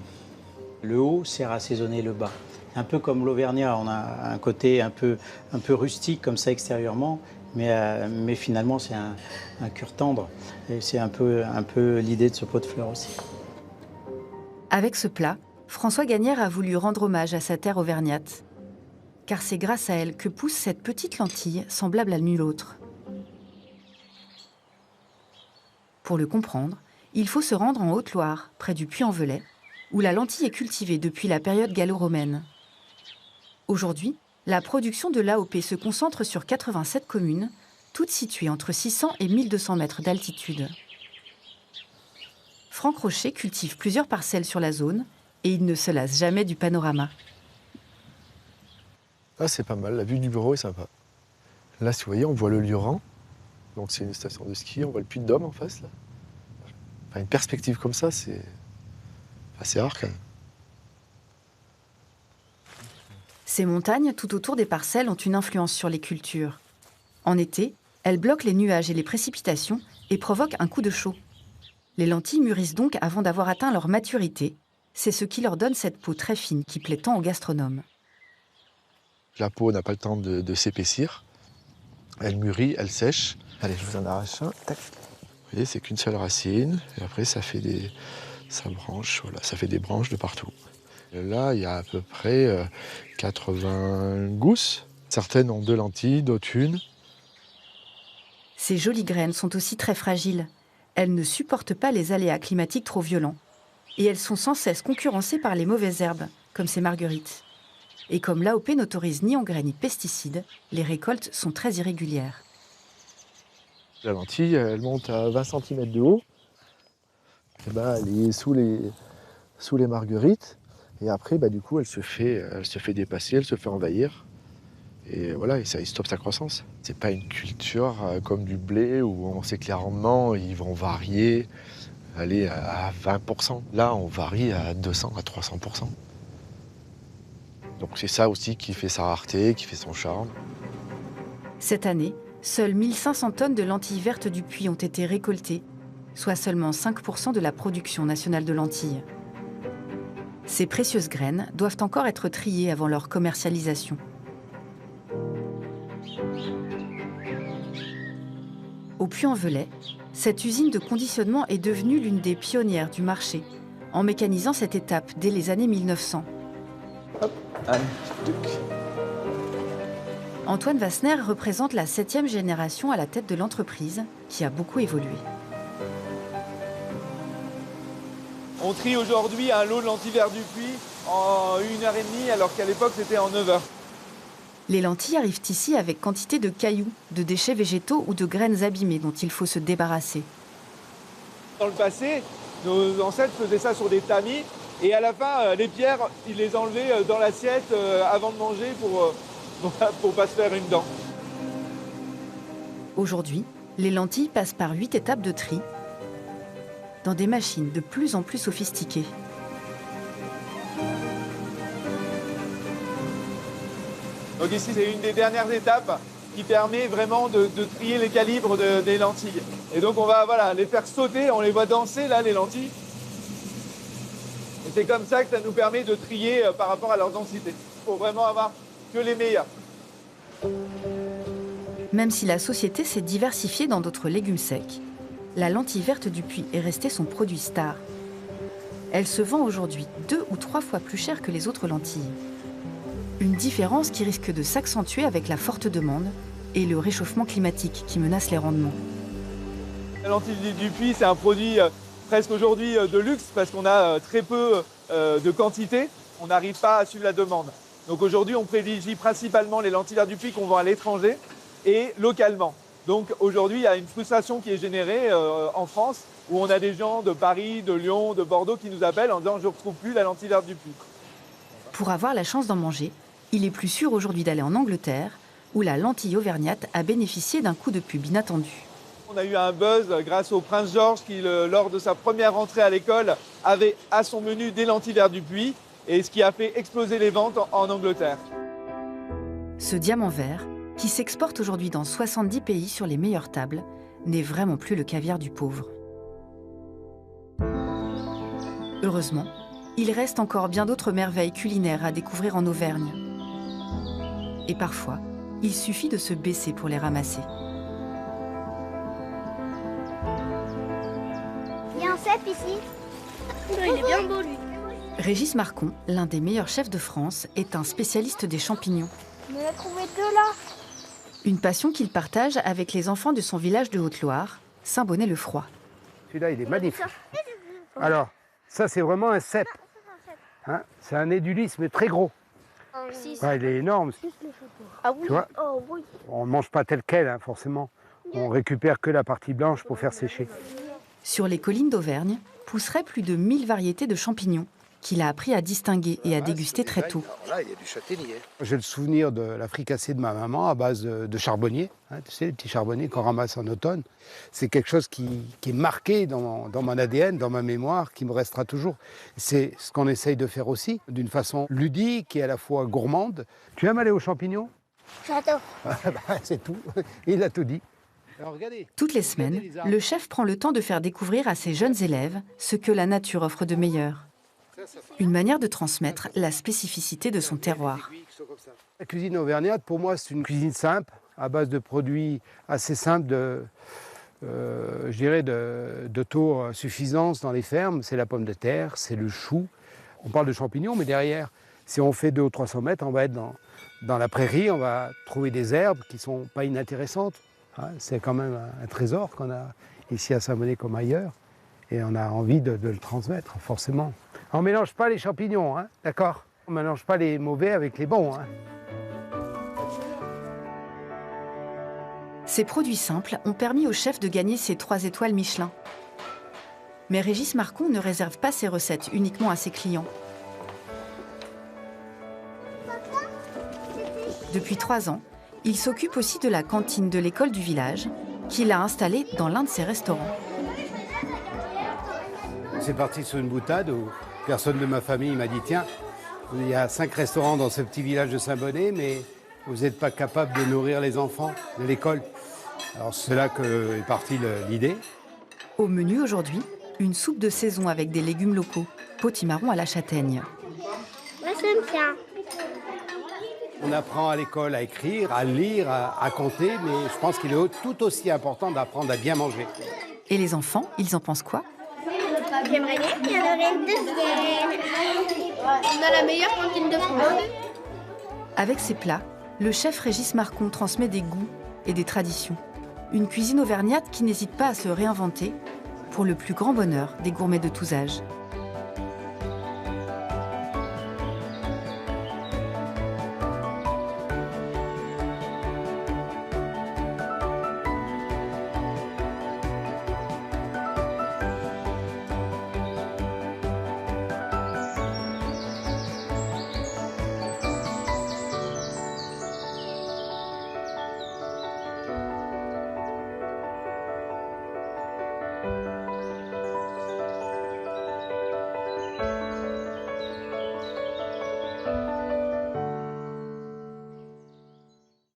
Le haut sert à assaisonner le bas. Un peu comme l'Auvergnat, on a un côté un peu rustique comme ça extérieurement, mais finalement c'est un cœur tendre. Et c'est un peu l'idée de ce pot de fleurs aussi. Avec ce plat, François Gagnère a voulu rendre hommage à sa terre auvergnate. Car c'est grâce à elle que pousse cette petite lentille semblable à nulle autre. Pour le comprendre, il faut se rendre en Haute-Loire, près du Puy-en-Velay, où la lentille est cultivée depuis la période gallo-romaine. Aujourd'hui, la production de l'AOP se concentre sur 87 communes, toutes situées entre 600 et 1200 mètres d'altitude. Franck Rocher cultive plusieurs parcelles sur la zone et il ne se lasse jamais du panorama. Ah, c'est pas mal, la vue du bureau est sympa. Là, si vous voyez, on voit le Lioran. Donc c'est une station de ski, on voit le Puy de Dôme en face là. Enfin, une perspective comme ça, c'est rare quand même. Ces montagnes, tout autour des parcelles, ont une influence sur les cultures. En été, elles bloquent les nuages et les précipitations et provoquent un coup de chaud. Les lentilles mûrissent donc avant d'avoir atteint leur maturité. C'est ce qui leur donne cette peau très fine qui plaît tant aux gastronomes. La peau n'a pas le temps de s'épaissir. Elle mûrit, elle sèche. Allez, je vous en arrache un. Tac. Vous voyez, c'est qu'une seule racine. Et après, ça branche, voilà, ça fait des branches de partout. Et là, il y a à peu près 80 gousses. Certaines ont 2 lentilles, d'autres une. Ces jolies graines sont aussi très fragiles. Elles ne supportent pas les aléas climatiques trop violents. Et elles sont sans cesse concurrencées par les mauvaises herbes, comme ces marguerites. Et comme l'AOP n'autorise ni engrais ni pesticides, les récoltes sont très irrégulières. La lentille, elle monte à 20 cm de haut. Et ben, elle est sous les marguerites. Et après, du coup, elle se fait dépasser, elle se fait envahir. Et voilà, et ça stoppe sa croissance. C'est pas une culture comme du blé où on sait que les rendements ils vont varier, aller à 20%. Là, on varie à 200 à 300%. Donc c'est ça aussi qui fait sa rareté, qui fait son charme. Cette année, seules 1500 tonnes de lentilles vertes du Puy ont été récoltées, soit seulement 5% de la production nationale de lentilles. Ces précieuses graines doivent encore être triées avant leur commercialisation. Au Puy-en-Velay, cette usine de conditionnement est devenue l'une des pionnières du marché, en mécanisant cette étape dès les années 1900. Hop, Antoine Wassner représente la 7e génération à la tête de l'entreprise, qui a beaucoup évolué. On trie aujourd'hui un lot de lentilles vertes du Puy en 1h30, alors qu'à l'époque c'était en 9 heures. Les lentilles arrivent ici avec quantité de cailloux, de déchets végétaux ou de graines abîmées dont il faut se débarrasser. Dans le passé, nos ancêtres faisaient ça sur des tamis et à la fin, les pierres, ils les enlevaient dans l'assiette avant de manger pour pas se faire une dent. Aujourd'hui, les lentilles passent par 8 étapes de tri dans des machines de plus en plus sophistiquées. Donc ici, c'est une des dernières étapes qui permet vraiment de trier les calibres des lentilles. Et donc on va les faire sauter, on les voit danser là, les lentilles. Et c'est comme ça que ça nous permet de trier par rapport à leur densité. Il faut vraiment avoir que les meilleurs. Même si la société s'est diversifiée dans d'autres légumes secs, la lentille verte du Puy est restée son produit star. Elle se vend aujourd'hui 2 ou 3 fois plus cher que les autres lentilles. Une différence qui risque de s'accentuer avec la forte demande et le réchauffement climatique qui menace les rendements. La lentille du Puy, c'est un produit presque aujourd'hui de luxe parce qu'on a très peu de quantité. On n'arrive pas à suivre la demande. Donc aujourd'hui, on privilégie principalement les lentilles vertes du Puy qu'on vend à l'étranger et localement. Donc aujourd'hui, il y a une frustration qui est générée en France où on a des gens de Paris, de Lyon, de Bordeaux qui nous appellent en disant « je ne retrouve plus la lentille verte du Puy ». Pour avoir la chance d'en manger, il est plus sûr aujourd'hui d'aller en Angleterre, où la lentille auvergnate a bénéficié d'un coup de pub inattendu. On a eu un buzz grâce au prince George qui, lors de sa première rentrée à l'école, avait à son menu des lentilles vertes du Puy, et ce qui a fait exploser les ventes en Angleterre. Ce diamant vert, qui s'exporte aujourd'hui dans 70 pays sur les meilleures tables, n'est vraiment plus le caviar du pauvre. Heureusement, il reste encore bien d'autres merveilles culinaires à découvrir en Auvergne. Et parfois, il suffit de se baisser pour les ramasser. Il y a un cèpe ici. Il est bien beau, lui. Régis Marcon, l'un des meilleurs chefs de France, est un spécialiste des champignons. On en a trouvé 2 là. Une passion qu'il partage avec les enfants de son village de Haute-Loire, Saint-Bonnet-le-Froid. Celui-là, il est magnifique. Alors, ça, c'est vraiment un cèpe. Hein, c'est un édulis, mais très gros. Ouais, il est énorme. Ah oui, tu vois, oh, oui. on ne mange pas tel quel, hein, forcément. On récupère que la partie blanche pour faire sécher. Sur les collines d'Auvergne pousseraient plus de 1000 variétés de champignons, qu'il a appris à distinguer et à déguster très tôt. Là, il y a du châtaignier. J'ai le souvenir de la fricassée de ma maman à base de charbonnier. Tu sais, les petits charbonniers qu'on ramasse en automne. C'est quelque chose qui est marqué dans mon ADN, dans ma mémoire, qui me restera toujours. C'est ce qu'on essaye de faire aussi, d'une façon ludique et à la fois gourmande. Tu aimes aller aux champignons? J'adore. C'est tout. Il a tout dit. Alors, regardez. Toutes les semaines, le chef prend le temps de faire découvrir à ses jeunes élèves ce que la nature offre de meilleur. Une manière de transmettre la spécificité de son terroir. La cuisine auvergnate, pour moi, c'est une cuisine simple, à base de produits assez simples, je dirais d'autosuffisance dans les fermes. C'est la pomme de terre, c'est le chou. On parle de champignons, mais derrière, si on fait 200 ou 300 mètres, on va être dans la prairie, on va trouver des herbes qui ne sont pas inintéressantes. C'est quand même un trésor qu'on a ici à Saint-Bonnet comme ailleurs. Et on a envie de le transmettre, forcément. On ne mélange pas les champignons, hein, d'accord? On ne mélange pas les mauvais avec les bons. Hein. Ces produits simples ont permis au chef de gagner ses 3 étoiles Michelin. Mais Régis Marcon ne réserve pas ses recettes uniquement à ses clients. Depuis 3 ans, il s'occupe aussi de la cantine de l'école du village, qu'il a installée dans l'un de ses restaurants. C'est parti sur une boutade où personne de ma famille m'a dit « Tiens, il y a 5 restaurants dans ce petit village de Saint-Bonnet, mais vous n'êtes pas capable de nourrir les enfants de l'école. » Alors c'est là qu'est partie l'idée. Au menu aujourd'hui, une soupe de saison avec des légumes locaux, potimarron à la châtaigne. Moi, j'aime bien. On apprend à l'école à écrire, à lire, à compter, mais je pense qu'il est tout aussi important d'apprendre à bien manger. Et les enfants, ils en pensent quoi? J'aimerais bien qu'il y en aurait une deuxième. On a la meilleure cantine de France. Avec ses plats, le chef Régis Marcon transmet des goûts et des traditions. Une cuisine auvergnate qui n'hésite pas à se réinventer pour le plus grand bonheur des gourmets de tous âges.